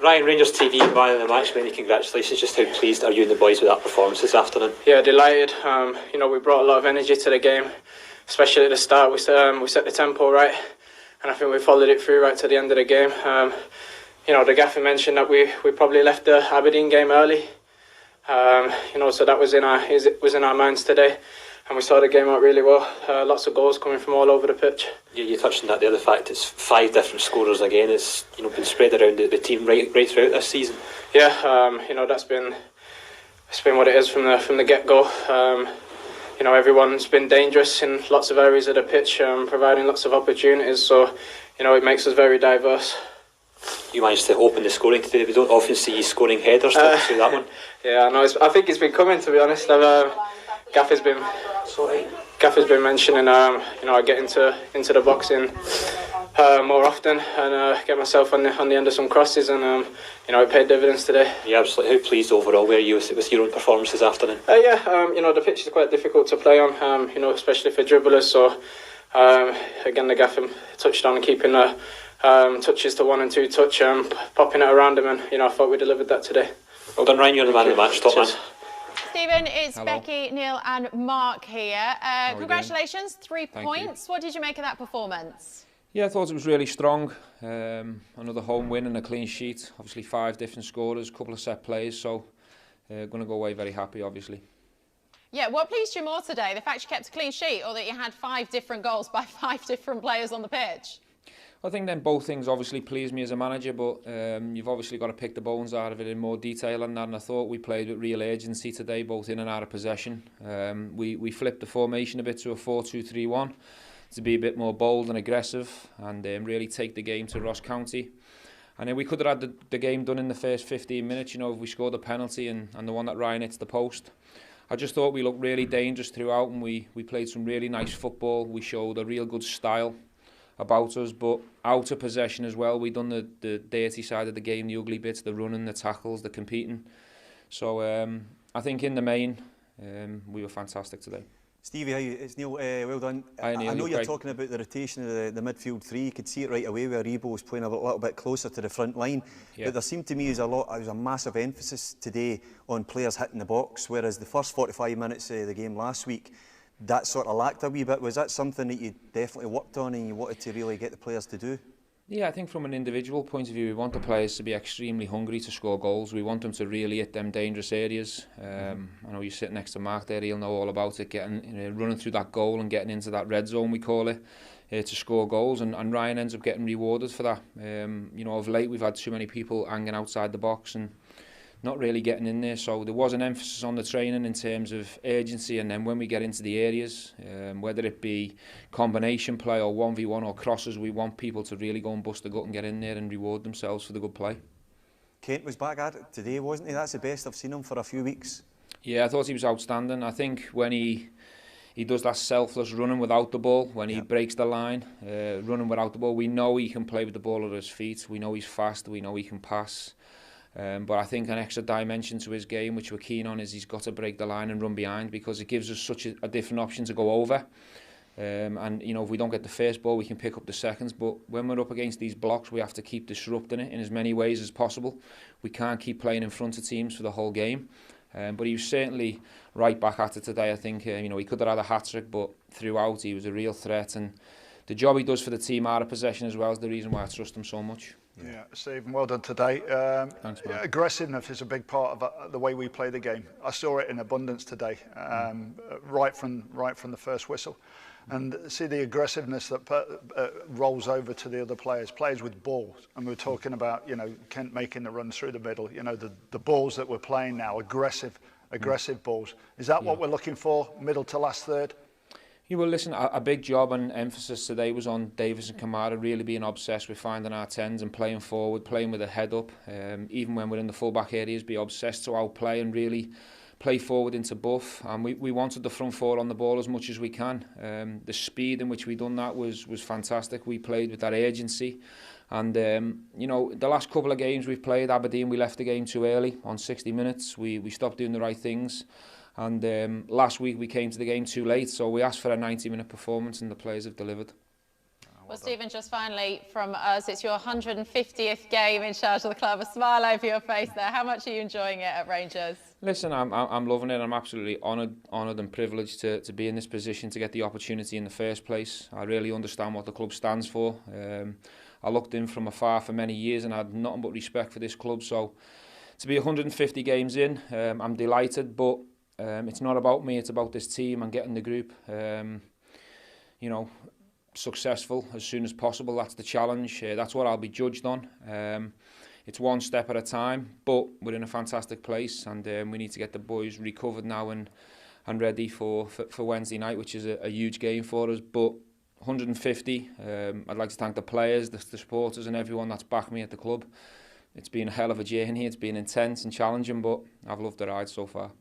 Ryan, Rangers TV, man of the match, many congratulations. Just how pleased are you and the boys with that performance this afternoon? Yeah, delighted. We brought a lot of energy to the game, especially at the start. We set the tempo right, and I think we followed it through right to the end of the game. The gaffer mentioned that we probably left the Aberdeen game early. So that was in our minds today, and we saw the game out really well. Lots of goals coming from all over the pitch. Yeah, you touched on that. The other fact it's 5 different scorers again. It's been spread around the team right throughout this season. Yeah, that's been what it is from the get go. Everyone's been dangerous in lots of areas of the pitch, providing lots of opportunities. So, it makes us very diverse. You managed to open the scoring today. We don't often see you scoring headers. Talk us through that one. Yeah, I know. I think it's been coming, to be honest. Gaffer's been mentioning, I get into the box more often and get myself on the end of some crosses, and it paid dividends today. Yeah, absolutely. How pleased overall were you with your own performance this afternoon? The pitch is quite difficult to play on, especially for dribblers. So again, the gaffer touched on keeping the touches to 1 and 2 touch, popping it around him, and I thought we delivered that today. Well done, Ryan. You're the man of the match, top man. Stephen, it's Hello. Becky, Neil and Mark here. Congratulations, 3 points. What did you make of that performance? Yeah, I thought it was really strong. Another home win and a clean sheet. Obviously 5 different scorers, a couple of set plays, so going to go away very happy, obviously. Yeah, what pleased you more today? The fact you kept a clean sheet, or that you had 5 different goals by 5 different players on the pitch? I think then both things obviously pleased me as a manager, but you've obviously got to pick the bones out of it in more detail than that, and I thought we played with real urgency today, both in and out of possession. We flipped the formation a bit to a 4-2-3-1 to be a bit more bold and aggressive, and really take the game to Ross County. And then we could have had the game done in the first 15 minutes, if we scored a penalty and the one that Ryan hits the post. I just thought we looked really dangerous throughout, and we played some really nice football. We showed a real good style about us, but out of possession as well. We done the dirty side of the game, the ugly bits, the running, the tackles, the competing. So I think in the main, we were fantastic today. Stevie, it's Neil. Well done. Hi, Neil, I know you're great. talking about the rotation of the midfield 3. You could see it right away where Rebo was playing a little bit closer to the front line. Yeah. But there seemed to me there was a massive emphasis today on players hitting the box, whereas the first 45 minutes of the game last week, that sort of lacked a wee bit. Was that something that you definitely worked on and you wanted to really get the players to do? Yeah, I think from an individual point of view, we want the players to be extremely hungry to score goals. We want them to really hit them dangerous areas. I know you sit next to Mark there, he'll know all about it, running through that goal and getting into that red zone, we call it, to score goals, and Ryan ends up getting rewarded for that. Of late we've had too many people hanging outside the box and not really getting in there, so there was an emphasis on the training in terms of urgency, and then when we get into the areas, whether it be combination play or 1v1 or crosses, we want people to really go and bust the gut and get in there and reward themselves for the good play. Kent was back at it today, wasn't he? That's the best I've seen him for a few weeks. Yeah, I thought he was outstanding. I think when he does that selfless running without the ball, when he breaks the line, running without the ball, we know he can play with the ball at his feet, we know he's fast, we know he can pass. But I think an extra dimension to his game, which we're keen on, is he's got to break the line and run behind, because it gives us such a different option to go over. And if we don't get the first ball, we can pick up the seconds. But when we're up against these blocks, we have to keep disrupting it in as many ways as possible. We can't keep playing in front of teams for the whole game. But he was certainly right back at it today. I think he could have had a hat-trick, but throughout he was a real threat. And the job he does for the team out of possession as well is the reason why I trust him so much. Yeah, Stephen, well done today. Thanks, man. Aggressiveness is a big part of the way we play the game. I saw it in abundance today, right from the first whistle, and see the aggressiveness that rolls over to the other players with balls. And we're talking about Kent making the runs through the middle. The balls that we're playing now, aggressive balls. Is that what we're looking for, middle to last third? Yeah, well, listen, a big job and emphasis today was on Davis and Kamara really being obsessed with finding our tens and playing forward, playing with a head up. Even when we're in the full-back areas, be obsessed to outplay and really play forward into buff. And we wanted the front four on the ball as much as we can. The speed in which we done that was fantastic. We played with that urgency. And, the last couple of games we've played, Aberdeen, we left the game too early on 60 minutes. We stopped doing the right things. And last week we came to the game too late, so we asked for a 90-minute performance and the players have delivered. Well, Stephen, just finally from us, it's your 150th game in charge of the club. A smile over your face there. How much are you enjoying it at Rangers? Listen, I'm loving it. I'm absolutely honoured and privileged to be in this position, to get the opportunity in the first place. I really understand what the club stands for. I looked in from afar for many years and had nothing but respect for this club. So to be 150 games in, I'm delighted, but it's not about me, it's about this team and getting the group, you know, successful as soon as possible. That's the challenge. That's what I'll be judged on. It's one step at a time, but we're in a fantastic place, and we need to get the boys recovered now and ready for Wednesday night, which is a huge game for us. But 150, I'd like to thank the players, the supporters and everyone that's backed me at the club. It's been a hell of a journey. It's been intense and challenging, but I've loved the ride so far.